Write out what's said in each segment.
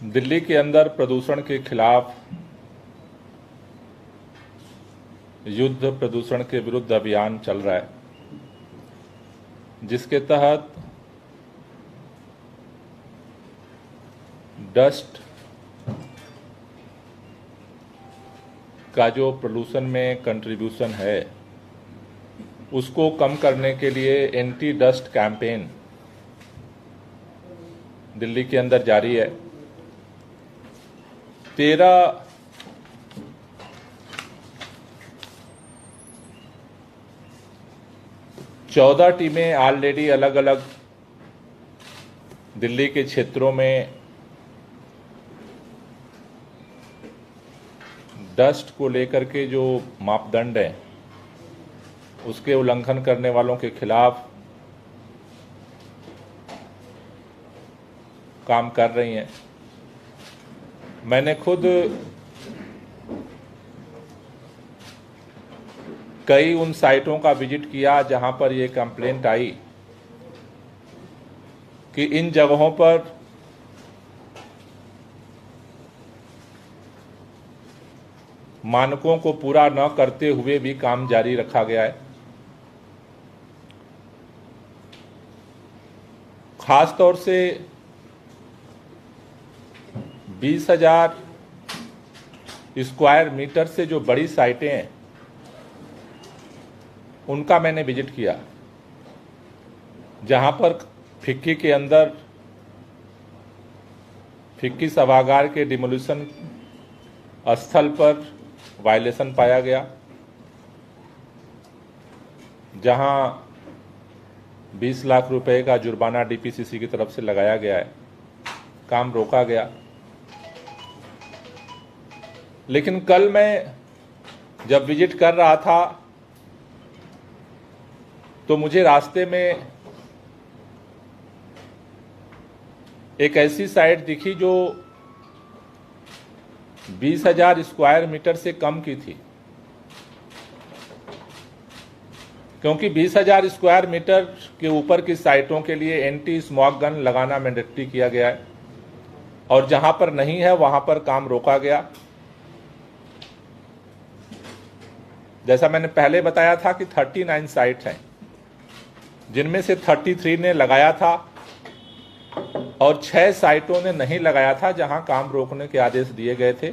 दिल्ली के अंदर प्रदूषण के खिलाफ युद्ध प्रदूषण के विरुद्ध अभियान चल रहा है, जिसके तहत डस्ट का जो पोल्यूशन में कंट्रीब्यूशन है उसको कम करने के लिए एंटी डस्ट कैंपेन दिल्ली के अंदर जारी है। 14 टीमें ऑलरेडी अलग अलग दिल्ली के क्षेत्रों में डस्ट को लेकर के जो मापदंड हैं उसके उल्लंघन करने वालों के खिलाफ काम कर रही हैं। मैंने खुद कई उन साइटों का विजिट किया जहां पर ये कंप्लेंट आई कि इन जगहों पर मानकों को पूरा न करते हुए भी काम जारी रखा गया है। खास तौर से 20,000 स्क्वायर मीटर से जो बड़ी साइटें हैं उनका मैंने विजिट किया, जहां पर फिक्की के अंदर फिक्की सभागार के डिमोलिशन स्थल पर वायलेशन पाया गया, जहां 20 लाख रुपए का जुर्माना डीपीसीसी की तरफ से लगाया गया है, काम रोका गया। लेकिन कल मैं जब विजिट कर रहा था तो मुझे रास्ते में एक ऐसी साइट दिखी जो 20,000 स्क्वायर मीटर से कम की थी, क्योंकि 20,000 स्क्वायर मीटर के ऊपर की साइटों के लिए एंटी स्मॉग गन लगाना मैंडेटरी किया गया है और जहां पर नहीं है वहां पर काम रोका गया। जैसा मैंने पहले बताया था कि 39 साइट हैं, जिनमें से 33 ने लगाया था और 6 साइटों ने नहीं लगाया था जहां काम रोकने के आदेश दिए गए थे।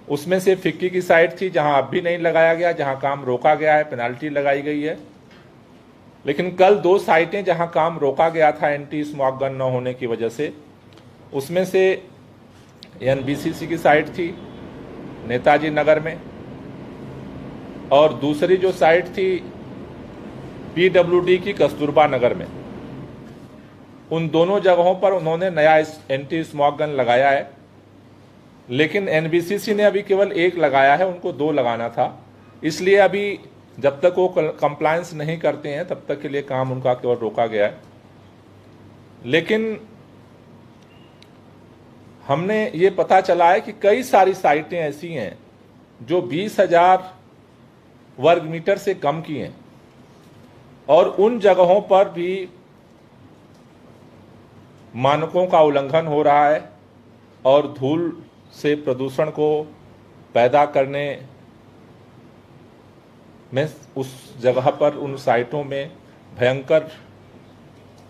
उसमें से फिक्की की साइट थी जहां अब भी नहीं लगाया गया, जहां काम रोका गया है, पेनाल्टी लगाई गई है। लेकिन कल 2 साइटें जहां काम रोका गया था एंटी स्मॉग गन न होने की वजह से, उसमें से एनबीसीसी की साइट थी नेताजी नगर में, और दूसरी जो साइट थी पीडब्ल्यूडी की कस्तूरबा नगर में। उन दोनों जगहों पर उन्होंने नया एंटी स्मॉग गन लगाया है, लेकिन एनबीसीसी ने अभी केवल 1 लगाया है, उनको 2 लगाना था। इसलिए अभी जब तक वो कंप्लायंस नहीं करते हैं तब तक के लिए काम उनका केवल रोका गया है। लेकिन हमने ये पता चला है कि कई सारी साइटें ऐसी हैं जो 20,000 वर्ग मीटर से कम की हैं और उन जगहों पर भी मानकों का उल्लंघन हो रहा है और धूल से प्रदूषण को पैदा करने में उस जगह पर उन साइटों में भयंकर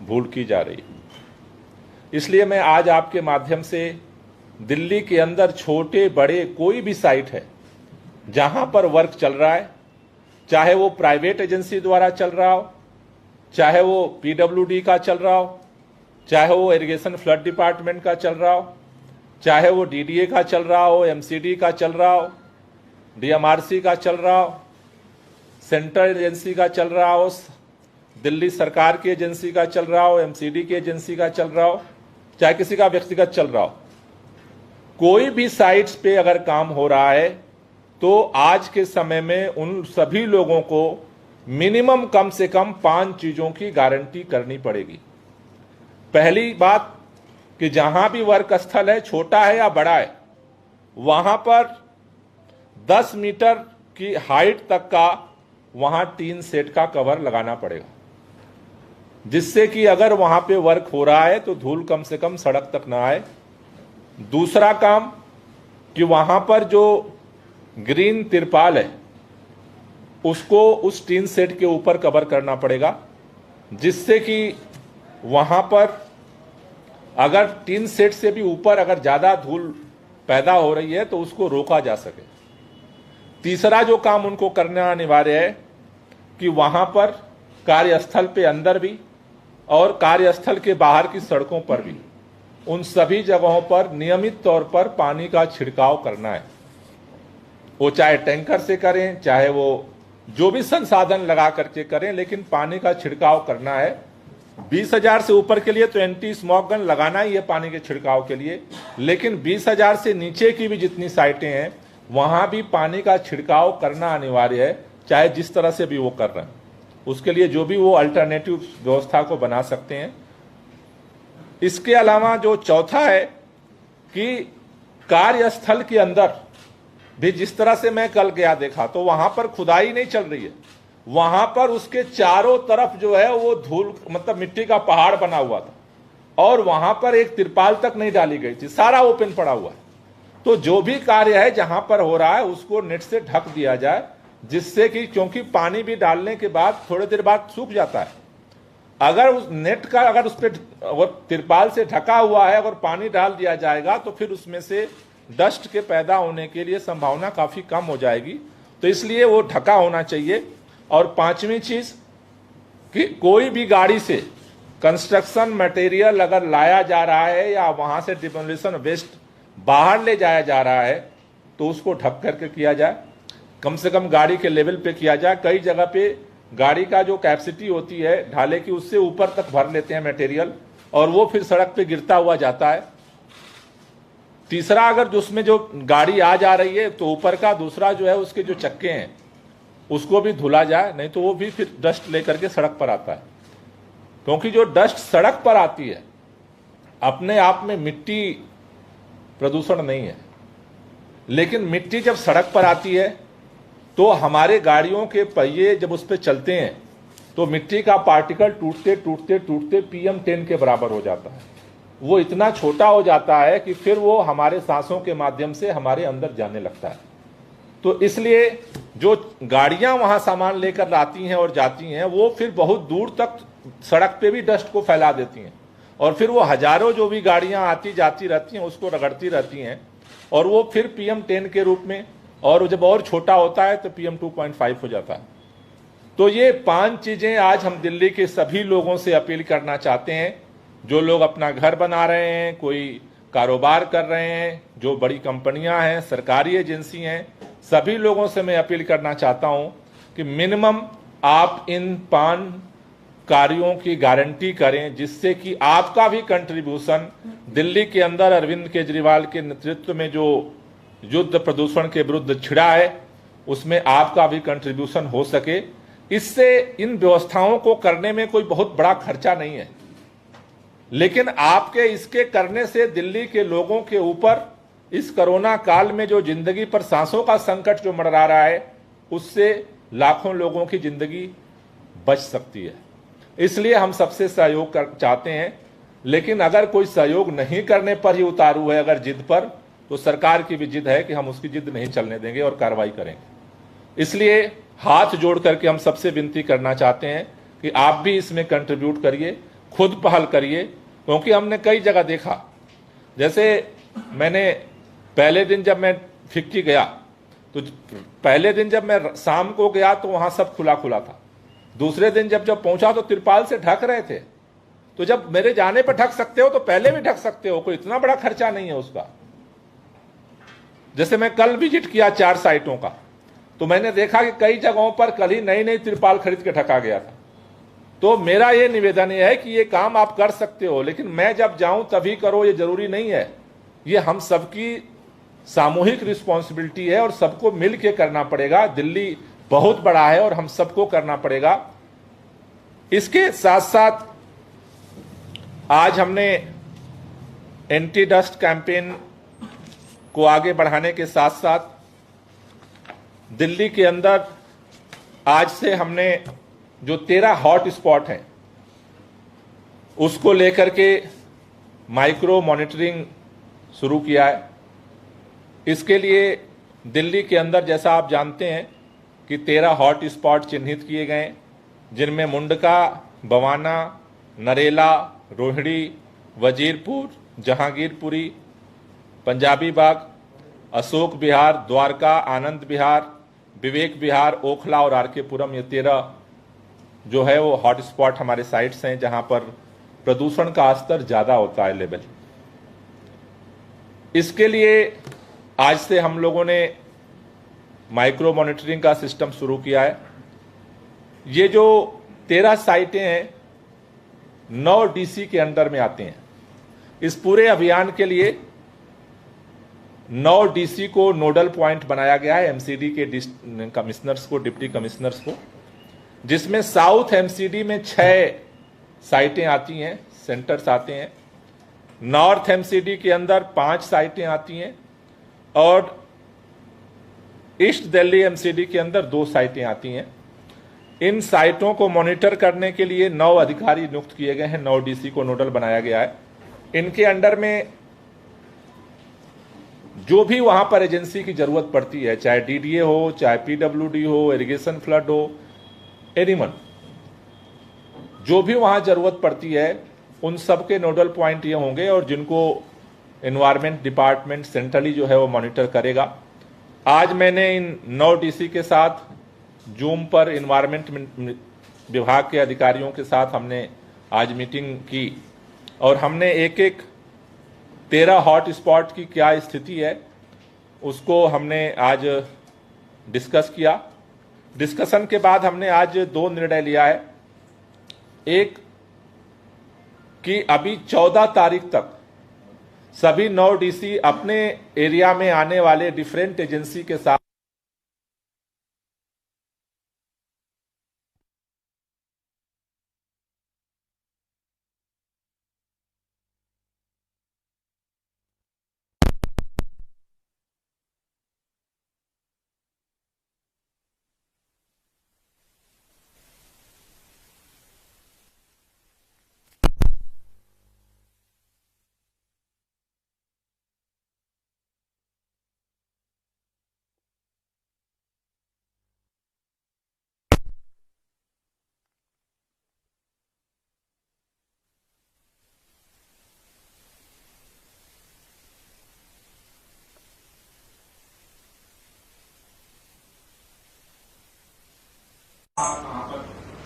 भूल की जा रही है। इसलिए मैं आज आपके माध्यम से दिल्ली के अंदर छोटे बड़े कोई भी साइट है जहां पर वर्क चल रहा है, चाहे वो प्राइवेट एजेंसी द्वारा चल रहा हो, चाहे वो पीडब्ल्यूडी का चल रहा हो, चाहे वो इरिगेशन फ्लड डिपार्टमेंट का चल रहा हो, चाहे वो डीडीए का चल रहा हो, एमसीडी का चल रहा हो, डीएमआरसी का चल रहा हो, सेंट्रल एजेंसी का चल रहा हो, दिल्ली सरकार की एजेंसी का चल रहा हो, एमसीडी की एजेंसी का चल रहा हो, चाहे किसी का व्यक्तिगत चल रहा हो, कोई भी साइट्स पे अगर काम हो रहा है तो आज के समय में उन सभी लोगों को मिनिमम कम से कम 5 चीजों की गारंटी करनी पड़ेगी। पहली बात कि जहां भी वर्क स्थल है, छोटा है या बड़ा है, वहां पर 10 मीटर की हाइट तक का वहां टीन सेट का कवर लगाना पड़ेगा। जिससे कि अगर वहां पे वर्क हो रहा है तो धूल कम से कम सड़क तक ना आए। दूसरा काम कि वहां पर जो ग्रीन तिरपाल है उसको उस टीन सेट के ऊपर कवर करना पड़ेगा, जिससे कि वहां पर अगर टीन सेट से भी ऊपर अगर ज्यादा धूल पैदा हो रही है तो उसको रोका जा सके। तीसरा जो काम उनको करना अनिवार्य है कि वहां पर कार्यस्थल पे अंदर भी और कार्यस्थल के बाहर की सड़कों पर भी उन सभी जगहों पर नियमित तौर पर पानी का छिड़काव करना है। वो चाहे टैंकर से करें, चाहे वो जो भी संसाधन लगा करके करें, लेकिन पानी का छिड़काव करना है। 20,000 से ऊपर के लिए तो एंटी स्मॉग गन लगाना ही है पानी के छिड़काव के लिए, लेकिन 20,000 से नीचे की भी जितनी साइटें हैं वहां भी पानी का छिड़काव करना अनिवार्य है, चाहे जिस तरह से भी वो कर रहे हैं। उसके लिए जो भी वो अल्टरनेटिव व्यवस्था को बना सकते हैं। इसके अलावा जो चौथा है कि कार्यस्थल के अंदर भी जिस तरह से मैं कल गया देखा तो वहां पर खुदाई नहीं चल रही है, वहां पर उसके चारों तरफ जो है वो धूल मतलब मिट्टी का पहाड़ बना हुआ था और वहां पर एक तिरपाल तक नहीं डाली गई थी, सारा ओपन पड़ा हुआ है। तो जो भी कार्य है जहां पर हो रहा है उसको नेट से ढक दिया जाए, जिससे कि क्योंकि पानी भी डालने के बाद थोड़ी देर बाद सूख जाता है। अगर उस नेट का अगर उस पर तिरपाल से ढका हुआ है, अगर पानी डाल दिया जाएगा तो फिर उसमें से डस्ट के पैदा होने के लिए संभावना काफी कम हो जाएगी। तो इसलिए वो ढका होना चाहिए। और पांचवी चीज कि कोई भी गाड़ी से कंस्ट्रक्शन मटेरियल अगर लाया जा रहा है या वहां से डिमोलिशन वेस्ट बाहर ले जाया जा रहा है तो उसको ढक करके किया जाए, कम से कम गाड़ी के लेवल पे किया जाए। कई जगह पे गाड़ी का जो कैपेसिटी होती है ढाले की उससे ऊपर तक भर लेते हैं मटेरियल और वो फिर सड़क पे गिरता हुआ जाता है। तीसरा, अगर उसमें जो गाड़ी आ जा रही है तो ऊपर का दूसरा जो है उसके जो चक्के हैं उसको भी धुला जाए, नहीं तो वो भी फिर डस्ट लेकर के सड़क पर आता है। क्योंकि जो डस्ट सड़क पर आती है अपने आप में मिट्टी प्रदूषण नहीं है, लेकिन मिट्टी जब सड़क पर आती है तो हमारे गाड़ियों के पहिए जब उस पर चलते हैं तो मिट्टी का पार्टिकल टूटते टूटते टूटते PM10 के बराबर हो जाता है। वो इतना छोटा हो जाता है कि फिर वो हमारे सांसों के माध्यम से हमारे अंदर जाने लगता है। तो इसलिए जो गाड़ियां वहां सामान लेकर आती हैं और जाती हैं वो फिर बहुत दूर तक सड़क पे भी डस्ट को फैला देती हैं और फिर वो हजारों जो भी गाड़ियां आती जाती रहती हैं उसको रगड़ती रहती हैं और वो फिर PM10 के रूप में, और जब और छोटा होता है तो PM2.5 हो जाता है। तो ये 5 चीजें आज हम दिल्ली के सभी लोगों से अपील करना चाहते हैं। जो लोग अपना घर बना रहे हैं, कोई कारोबार कर रहे हैं, जो बड़ी कंपनियां हैं, सरकारी एजेंसी हैं, सभी लोगों से मैं अपील करना चाहता हूं कि मिनिमम आप इन 5 कार्यों की गारंटी करें, जिससे कि आपका भी कंट्रीब्यूशन दिल्ली के अंदर अरविंद केजरीवाल के नेतृत्व में जो युद्ध प्रदूषण के विरुद्ध छिड़ा है उसमें आपका भी कंट्रीब्यूशन हो सके। इससे इन व्यवस्थाओं को करने में कोई बहुत बड़ा खर्चा नहीं है, लेकिन आपके इसके करने से दिल्ली के लोगों के ऊपर इस कोरोना काल में जो जिंदगी पर सांसों का संकट जो मंडरा रहा है उससे लाखों लोगों की जिंदगी बच सकती है। इसलिए हम सबसे सहयोग चाहते हैं, लेकिन अगर कोई सहयोग नहीं करने पर ही उतारू है अगर जिद पर, तो सरकार की भी जिद है कि हम उसकी जिद नहीं चलने देंगे और कार्रवाई करेंगे। इसलिए हाथ जोड़ करके हम सबसे विनती करना चाहते हैं कि आप भी इसमें कंट्रीब्यूट करिए, खुद पहल करिए। क्योंकि हमने कई जगह देखा, जैसे मैंने पहले दिन जब मैं फिक्की गया तो पहले दिन जब मैं शाम को गया तो वहां सब खुला खुला था। दूसरे दिन जब पहुंचा तो तिरपाल से ढक रहे थे। तो जब मेरे जाने पर ढक सकते हो तो पहले भी ढक सकते हो, कोई इतना बड़ा खर्चा नहीं है उसका। जैसे मैं कल विजिट किया 4 साइटों का, तो मैंने देखा कि कई जगहों पर कल ही नई नई तिरपाल खरीद के ढका गया था। तो मेरा ये निवेदन है कि ये काम आप कर सकते हो, लेकिन मैं जब जाऊं तभी करो, ये जरूरी नहीं है। ये हम सबकी सामूहिक रिस्पॉन्सिबिलिटी है और सबको मिल के करना पड़ेगा। दिल्ली बहुत बड़ा है और हम सबको करना पड़ेगा। इसके साथ साथ आज हमने एंटी डस्ट कैंपेन को आगे बढ़ाने के साथ साथ दिल्ली के अंदर आज से हमने जो 13 हॉट स्पॉट हैं उसको लेकर के माइक्रो मॉनिटरिंग शुरू किया है। इसके लिए दिल्ली के अंदर जैसा आप जानते हैं कि 13 हॉट स्पॉट चिन्हित किए गए, जिनमें मुंडका, बवाना, नरेला, रोहिणी, वजीरपुर, जहांगीरपुरी, पंजाबी बाग, अशोक विहार, द्वारका, आनंद विहार, विवेक विहार, ओखला और आरकेपुरम, ये 13 जो है वो हॉटस्पॉट हमारे साइट्स हैं जहां पर प्रदूषण का स्तर ज्यादा होता है लेवल। इसके लिए आज से हम लोगों ने माइक्रो मॉनिटरिंग का सिस्टम शुरू किया है। ये जो 13 साइटें हैं 9 डीसी के अंडर में आते हैं। इस पूरे अभियान के लिए 9 डीसी को नोडल पॉइंट बनाया गया है, एमसीडी के कमिश्नर्स को, डिप्टी कमिश्नर्स को, जिसमें साउथ एमसीडी में 6 साइटें आती हैं, सेंटर्स आते हैं। नॉर्थ एमसीडी के अंदर 5 साइटें आती हैं और ईस्ट दिल्ली एमसीडी के अंदर 2 साइटें आती हैं। इन साइटों को मॉनिटर करने के लिए 9 अधिकारी नियुक्त किए गए हैं, 9 डीसी को नोडल बनाया गया है। इनके अंडर में जो भी वहां पर एजेंसी की जरूरत पड़ती है, चाहे डीडीए हो, चाहे पीडब्ल्यूडी हो, इरिगेशन फ्लड हो, एनीवन, जो भी वहां जरूरत पड़ती है उन सब के नोडल पॉइंट ये होंगे और जिनको एनवायरमेंट डिपार्टमेंट सेंट्रली जो है वो मॉनिटर करेगा। आज मैंने इन 9 डीसी के साथ जूम पर एनवायरमेंट विभाग के अधिकारियों के साथ हमने आज मीटिंग की और हमने एक 13 हॉट स्पॉट की क्या स्थिति है उसको हमने आज डिस्कस किया। डिस्कशन के बाद हमने आज 2 निर्णय लिया है। एक कि अभी 14 तारीख तक सभी 9 डीसी अपने एरिया में आने वाले डिफरेंट एजेंसी के साथ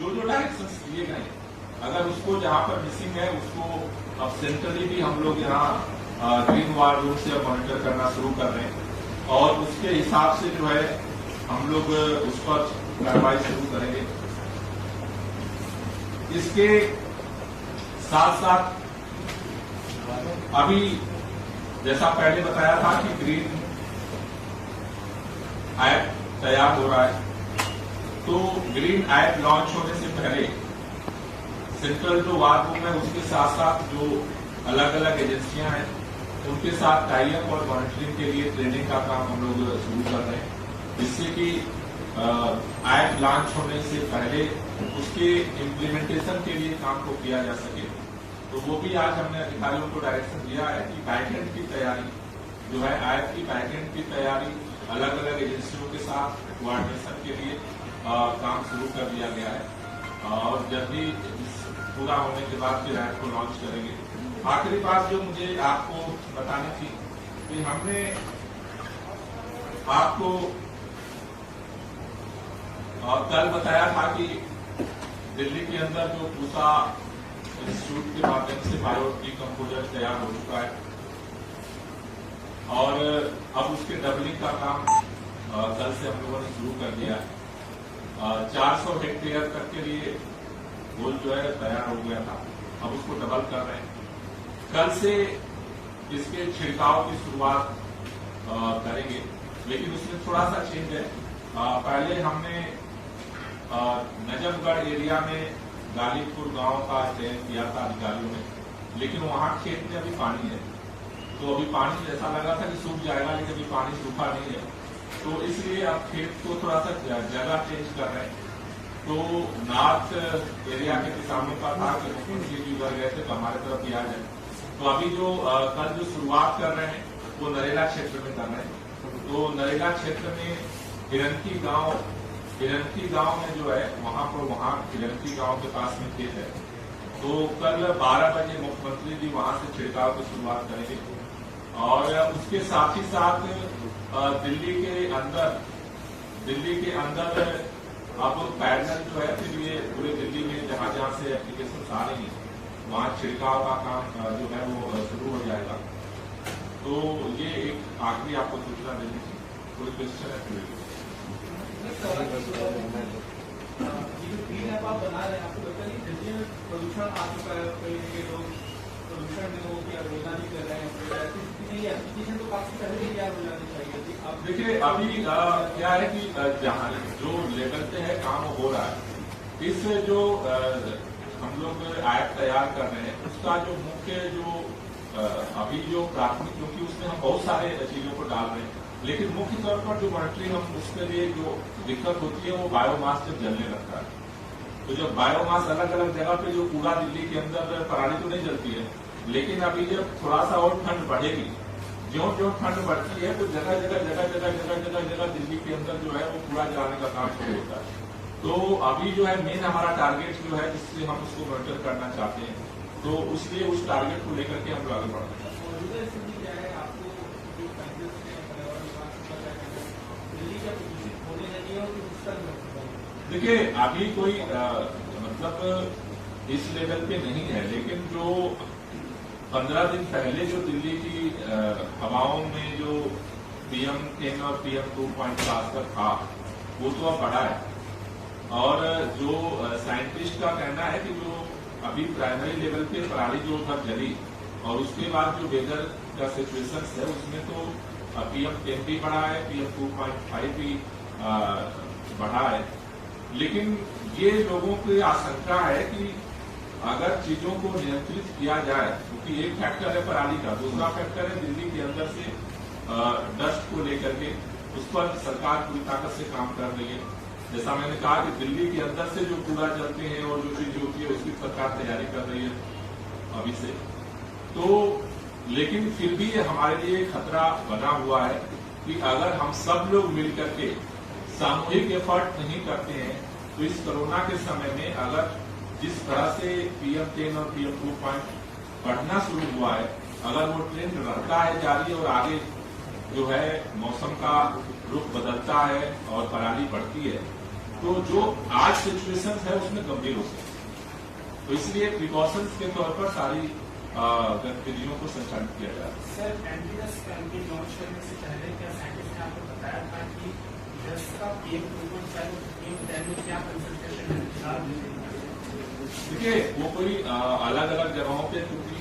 जो डायरेक्शंस दिए गए अगर उसको जहां पर मिसिंग है उसको अब सेंट्रली भी हम लोग यहाँ ग्रीन वार रूट से मॉनिटर करना शुरू कर रहे हैं और उसके हिसाब से जो है हम लोग उस पर कार्रवाई शुरू करेंगे। इसके साथ साथ अभी जैसा पहले बताया था कि ग्रीन ऐप तैयार हो रहा है, तो ग्रीन ऐप लॉन्च होने से पहले सेंट्रल जो वार रूम है उसके साथ साथ जो अलग अलग एजेंसियां हैं उनके साथ टाई अप और मॉनिटरिंग के लिए ट्रेनिंग का काम हम लोग शुरू कर रहे हैं, जिससे कि ऐप लॉन्च होने से पहले उसके इम्प्लीमेंटेशन के लिए काम को किया जा सके। तो वो भी आज हमने अधिकारियों को डायरेक्शन दिया है कि बैकएंड की तैयारी जो है, ऐप की बैकएंड की तैयारी अलग अलग एजेंसियों के साथ कोऑर्डिनेशन के लिए काम शुरू कर दिया गया है और जल्दी पूरा होने के बाद फिर ऐप को लॉन्च करेंगे। आखिरी बात जो मुझे आपको बतानी थी कि हमने आपको कल बताया था कि दिल्ली के अंदर जो पूसा इंस्टीट्यूट के माध्यम से बायो डिकम्पोजर तैयार हो चुका है और अब उसके डबलिंग का काम कल से हम लोगों ने शुरू कर दिया है। 400 हेक्टेयर तक के लिए गोल जो है तैयार हो गया था, अब उसको डबल कर रहे हैं। कल से इसके छिड़काव की शुरुआत करेंगे, लेकिन उसमें थोड़ा सा चेंज है। पहले हमने नजफगढ़ एरिया में गालीपुर गांव का चयन किया था अधिकारियों ने, लेकिन वहां खेत में अभी पानी है, तो अभी पानी जैसा लगा था कि सूख जाएगा, लेकिन अभी पानी सूखा नहीं है, तो इसलिए अब खेत को थोड़ा सा जगह चेंज कर रहे हैं तो नॉर्थ एरिया के किसानों का था कि मुख्यमंत्री जी उधर गए थे तो हमारे तरफ भी आ जाए। तो अभी जो कल जो शुरुआत कर रहे हैं वो नरेला क्षेत्र में कर रहे हैं। तो नरेला क्षेत्र में हिरनकी गांव में जो है वहां हिरनकी गांव के पास में खेत है। तो कल 12 बजे मुख्यमंत्री जी वहां से छिड़काव की शुरुआत करेंगे और उसके साथ ही साथ दिल्ली के अंदर अब पैरेलल जो है फिर ये पूरे दिल्ली में जहां जहां से एप्लीकेशन आ रही है वहां छिड़काव का काम जो है वो शुरू हो जाएगा। तो ये एक आखिरी आपको सूचना देनी थी। कोई क्वेश्चन है फिर आप बना रहे हैं, आपको लगता है कि दिल्ली में प्रदूषण आ चुका है, कई लोग प्रदूषण दिनों की अवहेलना भी कर रहे हैं, एप्लीकेशन तो काफी पहले ही तैयार हो जानी चाहिए। अब देखिए अभी क्या है कि जहाँ जो लेवल पे है काम हो रहा है, इस जो हम लोग ऐप तैयार कर रहे हैं उसका जो मुख्य जो अभी जो प्राथमिक, क्योंकि उसमें हम बहुत सारे चीजों को डाल रहे हैं, लेकिन मुख्य तौर पर जो मॉनिटरिंग हम उसके लिए जो दिक्कत होती है वो बायोमास जब जलने लगता है। तो जब बायोमास अलग अलग जगह पे जो पूरा दिल्ली के अंदर पराली तो नहीं जलती है, लेकिन अभी जब थोड़ा सा और ठंड बढ़ेगी, जो ठंड बढ़ती है तो जगह जगह दिल्ली के अंदर जो है वो पूरा जलाने का काम शुरू होता है। तो अभी जो है मेन हमारा टारगेट जो है जिससे हम उसको मॉनिटर करना चाहते हैं, तो उसलिए उस टारगेट को लेकर के हम लोग आगे बढ़ते हैं। देखिए अभी कोई मतलब इस लेवल पे नहीं है, लेकिन जो 15 दिन पहले जो दिल्ली की हवाओं में जो PM10 और PM2.5 का था वो तो अब बढ़ा है। और जो साइंटिस्ट का कहना है कि जो अभी प्राइमरी लेवल पे पराली जो उधर जली और उसके बाद जो वेदर का सिचुएशन है उसमें तो PM10 भी बढ़ा है, PM2.5 भी बढ़ा है। लेकिन ये लोगों की आशंका है कि अगर चीजों को नियंत्रित किया जाए, क्योंकि एक फैक्टर है पराली का, दूसरा फैक्टर है दिल्ली के अंदर से डस्ट को लेकर के, उस पर सरकार पूरी ताकत से काम कर रही है। जैसा मैंने कहा कि दिल्ली के अंदर से जो कूड़ा जलते हैं और जो चीज होती है उसकी सरकार तैयारी कर रही है अभी से। तो लेकिन फिर भी हमारे लिए खतरा बना हुआ है कि अगर हम सब लोग मिलकर के सामूहिक एफर्ट नहीं करते हैं तो इस कोरोना के समय में अगर जिस तरह से PM10 और PM2 बढ़ना शुरू हुआ है, अगर वो ट्रेंड रहता है जारी और आगे जो है मौसम का रुख बदलता है और पराली बढ़ती है, तो जो आज सिचुएशन है उसमें गंभीर हो सकती है। तो इसलिए प्रिकॉशंस के तौर पर सारी गतिविधियों को संचालित किया जा रहा है। सर, एंटीडस्ट कैंपेन लॉन्च करने से पहले क्या साइंटिस्ट ने आपको बताया था कि डस्ट का PM2.5 में क्या कंसंट्रेशन है? देखिए वो कोई अलग अलग जगहों पे क्योंकि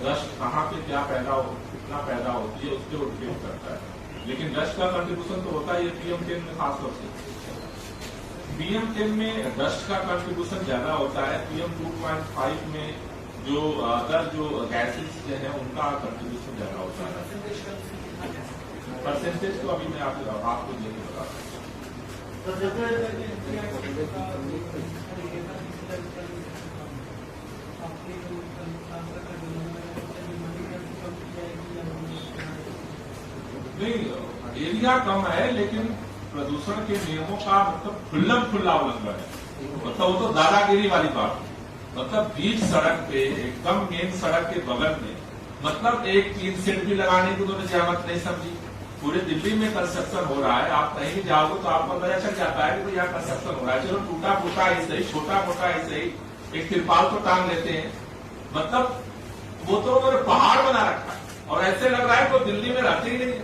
डस्ट कहाँ पे क्या कितना पैदा होती है उसके डिपेंड करता है, लेकिन डस्ट का कंट्रीब्यूशन तो होता है PM10 में खासतौर से। PM10 में डस्ट का कंट्रीब्यूशन ज्यादा होता है, PM2.5 में जो अदर जो गैसेज है उनका कंट्रीब्यूशन ज्यादा होता है। परसेंटेज तो अभी मैं आपको देख बता रहा नहीं, एरिया कम है लेकिन प्रदूषण के नियमों का मतलब खुला उल्लंघन है। मतलब वो तो दादागिरी वाली बात है। मतलब बीच सड़क पे एकदम मेन सड़क के बगल में मतलब एक 3 सेट भी लगाने की उन्होंने जहमत नहीं समझी। पूरे दिल्ली में कंस्ट्रक्शन हो रहा है, आप कहीं भी जाओगे तो आपको पता चल जाता है कि यहाँ कंस्ट्रक्शन हो रहा है। चलो टूटा फूटा ऐसे ही, छोटा मोटा ऐसे ही, एक तिरपाल तो टांग लेते हैं। मतलब वो तो उन्होंने पहाड़ बना रखा है और ऐसे लग रहा है तो दिल्ली में रहते ही नहीं।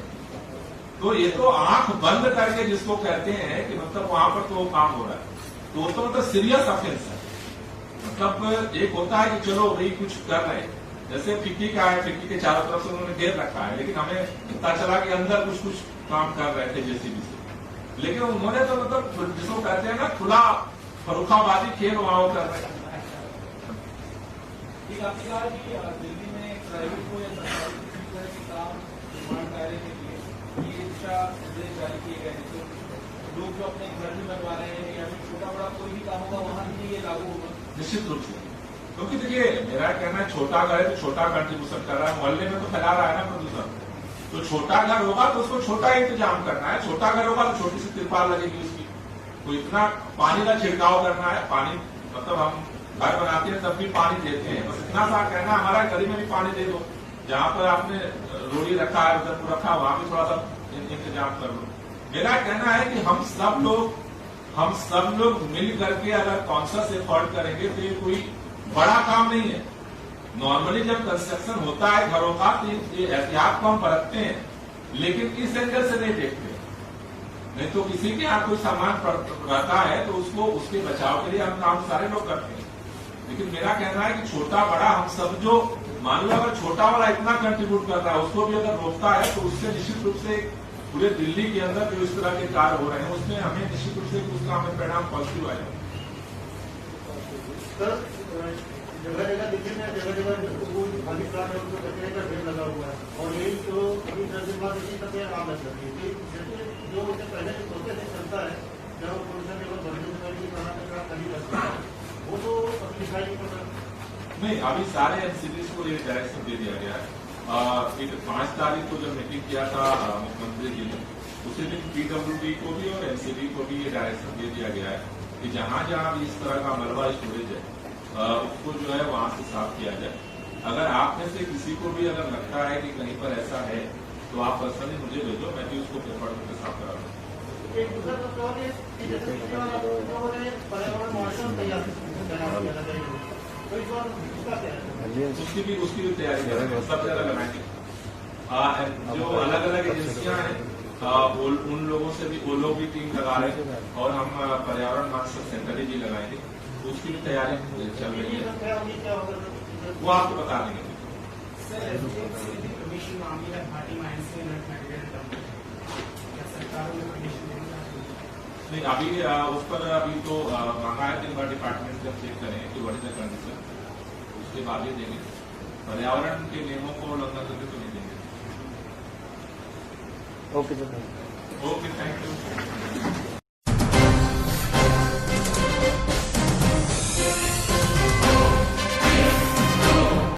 तो ये तो आंख बंद करके जिसको कहते हैं कि मतलब वहां पर तो काम हो रहा है, तो वो तो मतलब सीरियस ऑफेंस है। मतलब एक होता है कि चलो भाई कुछ कर रहे हैं, जैसे फिक्की का है, फिक्की के चारों तरफ से उन्होंने घेर रखा है, लेकिन हमें पता चला कि अंदर कुछ काम कर रहे थे जेसीबी से। लेकिन उन्होंने तो मतलब जिसको कहते हैं ना खुला फरुखाबादी खेल वहां कर रहे हैं। दिल्ली में प्राइवेट को या सरकारी काम निर्माण कार्य के लिए ये दिशा निर्देश जारी किए गए हैं, लोग जो अपने घर में बनवा रहे हैं या फिर छोटा बड़ा कोई भी काम होगा वहाँ भी ये लागू होगा? निश्चित रूप से, क्योंकि देखिए मेरा कहना है छोटा घर है तो छोटा कंट्रीब्यूशन कर रहा है, मोहल्ले में तो फैला रहा है ना प्रदूषण। तो छोटा घर होगा तो उसको छोटा इंतजाम करना है, छोटा घर होगा तो छोटी सी तिरपाल लगेगी उसकी। तो इतना पानी का छिड़काव करना है, पानी मतलब हम घर बनाते हैं तब भी पानी देते हैं, बस इतना सा कहना हमारा गली में भी पानी दे दो, जहाँ पर आपने रोड़ी रखा है उधर रखा वहां भी थोड़ा सा इंतजाम कर लो। मेरा कहना है कि हम सब लोग मिल करके अगर कॉन्शियस एफर्ट करेंगे तो ये कोई बड़ा काम नहीं है। नॉर्मली जब कंस्ट्रक्शन होता है घरों का तो ये एहतियात को हम बरतते हैं, लेकिन इस एंगल से नहीं देखते। नहीं तो किसी के यहाँ कोई सामान रहता है तो उसको उसके बचाव के लिए हम काम सारे लोग करते हैं। लेकिन मेरा कहना है कि छोटा बड़ा हम सब जो मान लो अगर छोटा वाला इतना कंट्रीब्यूट कर रहा है उसको भी अगर रोकता है तो उससे निश्चित रूप से पूरे दिल्ली के अंदर जो इस तरह के कार्य हो रहे हैं उसमें हमें निश्चित रूप से उसका हमें परिणाम पॉजिटिव आएगा। जगह जगह देखिए ना, जगह जगह खाली प्लाट है उनको कचरे का ढेर लगा हुआ है और यही तो अभी 10 दिन बाद इसी तरह आम लग जाती है। जो उससे पहले जो प्रोसेस चलता है जब पोल्यूशन लेवल बढ़ने से पहले पुराना कचरा खाली लगता है वो तो अभी दिखाई नहीं पड़ता। नहीं, अभी सारे एनसीडीज को ये डायरेक्शन दे दिया गया है। 5 तारीख को जब मीटिंग किया था मुख्यमंत्री जी ने, उसी दिन पीडब्ल्यूडी को भी और एनसीडी को भी ये डायरेक्शन दे दिया गया है कि जहां जहां भी इस तरह का मलबा स्टोरेज है उसको जो है वहां से साफ किया जाए। अगर आप में से किसी को भी अगर लगता है कि कहीं पर ऐसा है तो आप पर्सनली मुझे भेजो, मैं भी उसको प्रेफर करके साफ करा दूँ। एक दूसरा सवाल है कि जैसे पर्यावरण मॉडल तैयार उसकी भी तैयारी कर रहे हैं, सब जगह लगाएंगे। जो अलग अलग एजेंसियां हैं उन लोगों से भी वो लोग भी टीम लगा रहे हैं और हम पर्यावरण मास्टर सेंटर भी लगाएंगे, उसकी भी तैयारी चल रही है, वो आपको बता देंगे। नहीं, अभी उस पर अभी तो मांगा है, दिन भर डिपार्टमेंट से चेक करें कि व्हाट इज द कंडीशन, उसके बाद ही देंगे। पर्यावरण के नियमों को उल्लंघन करके तो नहीं देंगे। Okay sir, okay, thank you.